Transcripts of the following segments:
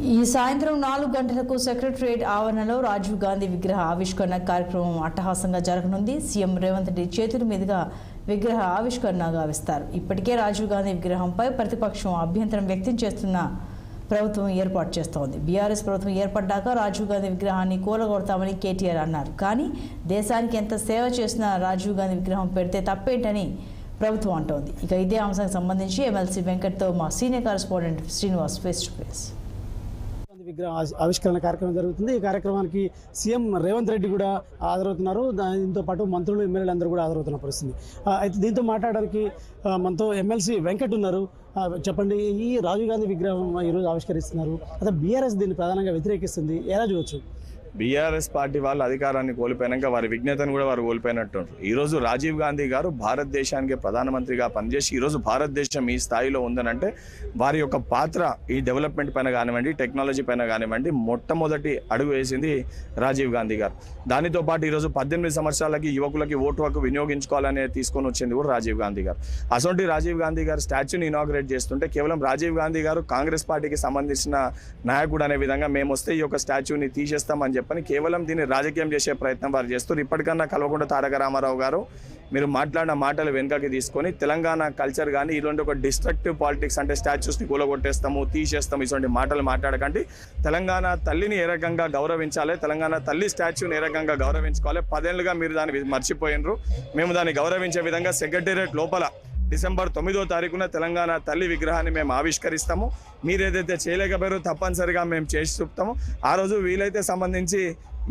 ఈ సాయంత్రం 4 గంటలకు సెక్రటరియట్ ఆవరణలో రాజీవ్ గాంధీ విగ్రహ ఆవిష్కరణ కార్యక్రమం అట్టహాసంగా జరగనుంది. సీఎం రేవంత్ రెడ్డి చేతుల మీదుగా విగ్రహ ఆవిష్కరణ గావిస్తారు. ఇప్పటికే రాజీవ్ గాంధీ విగ్రహంపై ప్రతిపక్షం అభ్యంతరం వ్యక్తం చేస్తున్న ప్రభుత్వం ఏర్పాటు చేస్తోంది. బీఆర్ఎస్ ప్రభుత్వం ఏర్పడ్డాక రాజీవ్ గాంధీ విగ్రహాన్ని కూలగొడతామని కేటీఆర్ అన్నారు. కానీ దేశానికి ఎంత సేవ చేసినా రాజీవ్ గాంధీ విగ్రహం పెడితే తప్పేంటని ప్రభుత్వం అంటోంది. ఇక ఇదే అంశానికి సంబంధించి ఎమ్మెల్సీ వెంకట్తో మా senior correspondent Srinivas face to face. విగ్రహ ఆవిష్కరణ కార్యక్రమం జరుగుతుంది. ఈ కార్యక్రమానికి సీఎం రేవంత్ రెడ్డి కూడా హాజరవుతున్నారు. దీంతో పాటు మంత్రులు, ఎమ్మెల్యేలు అందరూ కూడా హాజరవుతున్న పరిస్థితి. అయితే దీంతో మాట్లాడడానికి మనతో ఎమ్మెల్సీ వెంకట్ ఉన్నారు. చెప్పండి, ఈ రాజీవ్ గాంధీ విగ్రహం ఈరోజు ఆవిష్కరిస్తున్నారు. అదే బీఆర్ఎస్ దీన్ని ప్రధానంగా వ్యతిరేకిస్తుంది, ఎలా చూడొచ్చు? బీఆర్ఎస్ పార్టీ వాళ్ళు అధికారాన్ని కోల్పోయినాక వారి విజ్ఞతను కూడా వారు కోల్పోయినట్టు. ఈరోజు రాజీవ్ గాంధీ గారు భారతదేశానికి ప్రధానమంత్రిగా పనిచేసి ఈరోజు భారతదేశం ఈ స్థాయిలో ఉందనంటే వారి యొక్క పాత్ర ఈ డెవలప్మెంట్ పైన కానివ్వండి, టెక్నాలజీ పైన కానివ్వండి మొట్టమొదటి అడుగు వేసింది రాజీవ్ గాంధీ గారు. దానితో పాటు ఈరోజు 18 సంవత్సరాలకి యువకులకి ఓటు హక్కు వినియోగించుకోవాలనే తీసుకొని వచ్చింది కూడా రాజీవ్ గాంధీ గారు. అసొంటి రాజీవ్ గాంధీ గారు స్టాచ్యూని ఇనాగ్రేట్ చేస్తుంటే కేవలం రాజీవ్ గాంధీ గారు కాంగ్రెస్ పార్టీకి సంబంధించిన నాయకుడు అనే విధంగా మేము వస్తే ఈ యొక్క స్టాచ్యూని తీసేస్తామని చెప్పని కేవలం దీన్ని రాజకీయం చేసే ప్రయత్నం వారు చేస్తారు. ఇప్పటికన్నా కల్వకుంట్ల తారక రామారావు గారు మీరు మాట్లాడిన మాటలు వెనుకకి తీసుకొని తెలంగాణ కల్చర్ కానీ ఇలాంటి ఒక డిస్ట్రక్టివ్ పాలిటిక్స్ అంటే స్టాచ్యూస్ని కూలగొట్టేస్తాము, తీసేస్తాము ఇటువంటి మాటలు మాట్లాడకండి. తెలంగాణ తల్లిని ఏ రకంగా గౌరవించాలి, తెలంగాణ తల్లి స్టాచ్యూని ఏ రకంగా గౌరవించుకోవాలి, 10 ఏళ్ళుగా మీరు దాన్ని మర్చిపోయినరు. మేము దాన్ని గౌరవించే విధంగా సెక్రటేరియట్ లోపల డిసెంబర్ 9వ తారీఖున తెలంగాణ తల్లి విగ్రహాన్ని మేము ఆవిష్కరిస్తాము. మీరు ఏదైతే చేయలేకపోయారో తప్పనిసరిగా మేము చేసి చూపుతాము. ఆ రోజు వీలైతే సంబంధించి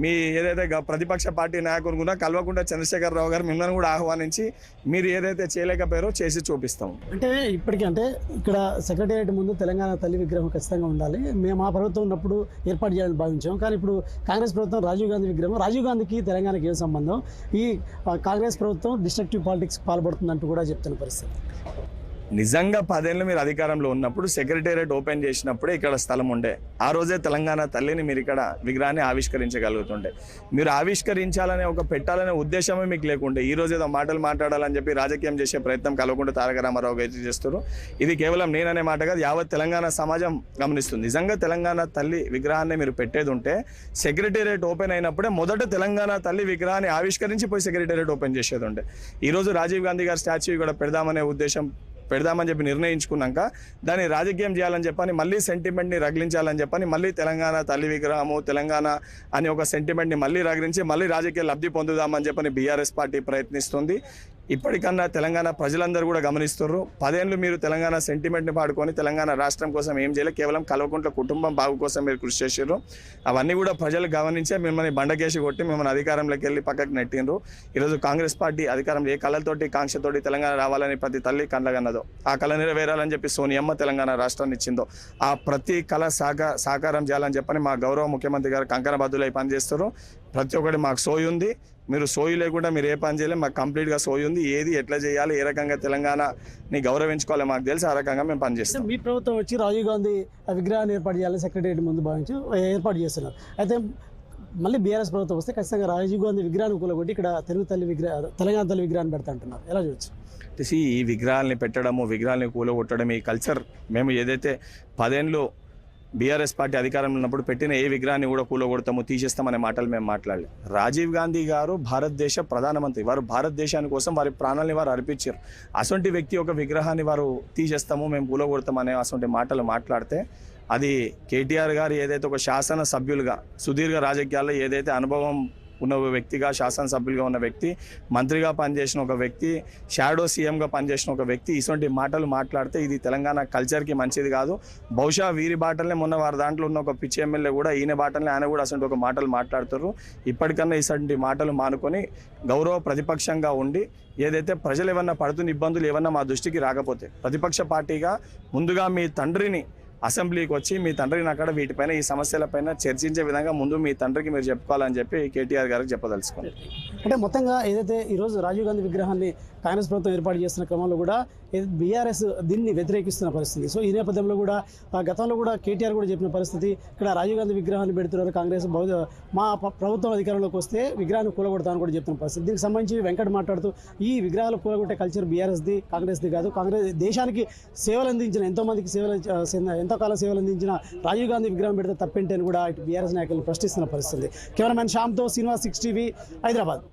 మీ ఏదైతే ప్రతిపక్ష పార్టీ నాయకులు కూడా కల్వకుంట్ల చంద్రశేఖరరావు గారు మిమ్మల్ని కూడా ఆహ్వానించి మీరు ఏదైతే చేయలేకపోయారో చేసి చూపిస్తాము. అంటే ఇప్పటికంటే ఇక్కడ సెక్రటేరియట్ ముందు తెలంగాణ తల్లి విగ్రహం ఖచ్చితంగా ఉండాలి, మేము మా ప్రభుత్వం ఉన్నప్పుడు ఏర్పాటు చేయాలని భావించాం. కానీ ఇప్పుడు కాంగ్రెస్ ప్రభుత్వం రాజీవ్ గాంధీ విగ్రహం, రాజీవ్ గాంధీకి తెలంగాణకి ఏం సంబంధం, ఈ కాంగ్రెస్ ప్రభుత్వం డిస్ట్రక్టివ్ పాలిటిక్స్ పాల్పడుతుందంటూ కూడా చెప్తున్న పరిస్థితి. నిజంగా 10 ఏళ్ళు మీరు అధికారంలో ఉన్నప్పుడు సెక్రటేరియట్ ఓపెన్ చేసినప్పుడే ఇక్కడ స్థలం ఉండే. ఆ రోజే తెలంగాణ తల్లిని మీరు ఇక్కడ విగ్రహాన్ని ఆవిష్కరించగలుగుతుండే. మీరు ఆవిష్కరించాలనే ఒక పెట్టాలనే ఉద్దేశమే మీకు లేకుండే ఈ రోజు ఏదో మాటలు మాట్లాడాలని చెప్పి రాజకీయం చేసే ప్రయత్నం కల్వకుంట్ల తారక రామారావు గారు చేస్తారు. ఇది కేవలం నేననే మాట కాదు, యావత్ తెలంగాణ సమాజం గమనిస్తుంది. నిజంగా తెలంగాణ తల్లి విగ్రహాన్ని మీరు పెట్టేది ఉంటే సెక్రటేరియట్ ఓపెన్ అయినప్పుడే మొదట తెలంగాణ తల్లి విగ్రహాన్ని ఆవిష్కరించి పోయి సెక్రటేరియట్ ఓపెన్ చేసేది ఉండే. ఈరోజు రాజీవ్ గాంధీ గారి స్టాచ్యూ కూడా పెడదామని చెప్పి నిర్ణయించుకున్నాక దాన్ని రాజకీయం చేయాలని చెప్పని మళ్ళీ సెంటిమెంట్ని రగిలించాలని చెప్పని మళ్ళీ తెలంగాణ తల్లి విగ్రహము తెలంగాణ అని ఒక సెంటిమెంట్ని మళ్ళీ రగిలించి మళ్ళీ రాజకీయ లబ్ధి పొందుదామని చెప్పని బీఆర్ఎస్ పార్టీ ప్రయత్నిస్తుంది. ఇప్పటికన్నా తెలంగాణ ప్రజలందరూ కూడా గమనిస్తున్నారు. 10 ఏళ్ళు మీరు తెలంగాణ సెంటిమెంట్ని పాడుకొని తెలంగాణ రాష్ట్రం కోసం ఏం చేయలేదు, కేవలం కల్వకుంట్ల కుటుంబం బాగు కోసం మీరు కృషి చేసారు. అవన్నీ కూడా ప్రజలు గమనించే మిమ్మల్ని బండకేసి కొట్టి మిమ్మల్ని అధికారంలోకి వెళ్ళి పక్కకు నెట్టిండ్రు. ఈరోజు కాంగ్రెస్ పార్టీ అధికారం ఏ కళలతోటి కాంక్షతోటి తెలంగాణ రావాలని ప్రతి తల్లి కళ్ళగన్నదో, ఆ కళ నెరవేరాలని చెప్పి సోనియమ్మ తెలంగాణ రాష్ట్రాన్ని ఇచ్చిందో, ఆ ప్రతి కళ సాకారం చేయాలని చెప్పని మా గౌరవ ముఖ్యమంత్రి గారు కంకణ బద్దులై పనిచేస్తారు. ప్రతి ఒక్కటి మాకు సోయి ఉంది. మీరు సోయి లేకుండా మీరు ఏ పని చేయలేదు, మాకు కంప్లీట్గా సోయి ఉంది. ఏది ఎట్లా చేయాలి, ఏ రకంగా తెలంగాణని గౌరవించుకోవాలి మాకు తెలిసి ఆ రకంగా మేము పనిచేస్తాం. మీ ప్రభుత్వం వచ్చి రాజీవ్ గాంధీ విగ్రహాన్ని ఏర్పాటు చేయాలని సెక్రటేరియట్ ముందు భావించి ఏర్పాటు చేస్తున్నారు. అయితే మళ్ళీ బీఆర్ఎస్ ప్రభుత్వం వస్తే ఖచ్చితంగా రాజీవ్ గాంధీ విగ్రహాన్ని కూలగొట్టి ఇక్కడ తెలంగాణ తల్లి విగ్రహాన్ని పెడతా అంటున్నారు, ఎలా చూడొచ్చు? ఈ విగ్రహాలని పెట్టడము, విగ్రహాలని కూలగొట్టడం, ఈ కల్చర్ మేము ఏదైతే 10 ఏళ్ళు బీఆర్ఎస్ పార్టీ అధికారంలో ఉన్నప్పుడు పెట్టిన ఏ విగ్రహాన్ని కూడా కూలగొడతాము, తీసేస్తామనే మాటలు మేము మాట్లాడలేదు. రాజీవ్ గాంధీ గారు భారతదేశ ప్రధానమంత్రి, వారు భారతదేశాని కోసం వారి ప్రాణాలని వారు అర్పించారు. అసొంటి వ్యక్తి ఒక విగ్రహాన్ని వారు తీసేస్తాము, మేము కూలగొడతామనే అసొంటి మాటలు మాట్లాడితే అది కేటీఆర్ గారు ఏదైతే ఒక శాసన సభ్యులుగా సుదీర్ఘ రాజకీయాల్లో ఏదైతే అనుభవం ఉన్న వ్యక్తిగా, శాసనసభ్యులుగా ఉన్న వ్యక్తి, మంత్రిగా పనిచేసిన ఒక వ్యక్తి, షాడో సీఎంగా పనిచేసిన ఒక వ్యక్తి ఇటువంటి మాటలు మాట్లాడితే ఇది తెలంగాణ కల్చర్కి మంచిది కాదు. బహుశా వీరి బాటలనే మొన్న వారి దాంట్లో ఉన్న ఒక పిచ్చి ఎమ్మెల్యే కూడా ఈయన బాటలనే ఆయన కూడా అసలు ఒక మాటలు మాట్లాడుతారు. ఇప్పటికన్నా ఇటువంటి మాటలు మానుకొని గౌరవ ప్రతిపక్షంగా ఉండి ఏదైతే ప్రజలు ఏమన్నా పడుతున్న ఇబ్బందులు ఏమన్నా మా దృష్టికి రాకపోతే ప్రతిపక్ష పార్టీగా ముందుగా మీ తండ్రిని అసెంబ్లీకి వచ్చి మీ తండ్రిని అక్కడ వీటిపైన ఈ సమస్యలపైన చర్చించే విధంగా ముందు మీ తండ్రికి మీరు చెప్పుకోవాలని చెప్పి కేటీఆర్ గారికి చెప్పదలుచుకోండి. అంటే మొత్తంగా ఏదైతే ఈరోజు రాజీవ్ గాంధీ విగ్రహాన్ని కాంగ్రెస్ ప్రభుత్వం ఏర్పాటు చేస్తున్న క్రమంలో కూడా బీఆర్ఎస్ దీన్ని వ్యతిరేకిస్తున్న పరిస్థితి. సో ఈ నేపథ్యంలో కూడా గతంలో కూడా కేటీఆర్ కూడా చెప్పిన పరిస్థితి, ఇక్కడ రాజీవ్ గాంధీ విగ్రహాన్ని పెడుతున్నారు కాంగ్రెస్, మా ప్రభుత్వం అధికారంలోకి వస్తే విగ్రహాన్ని కూలగొడతామని కూడా చెప్తున్న పరిస్థితి. దీనికి సంబంధించి వెంకట్ మాట్లాడుతూ ఈ విగ్రహాలు కూలగొట్టే కల్చర్ బీఆర్ఎస్ది, కాంగ్రెస్ది కాదు. కాంగ్రెస్ దేశానికి సేవలు అందించిన ఎంతోమందికి ఎంతోకాలం సేవలు అందించిన రాజీవ్ గాంధీ విగ్రహం పెడితే తప్పేంటి అని కూడా ఇటు బీఆర్ఎస్ నాయకులు ప్రశ్నిస్తున్న పరిస్థితి. కెమెరామెన్ శ్యామ్తో శ్రీనివాస్, 6 టీవీ, హైదరాబాద్.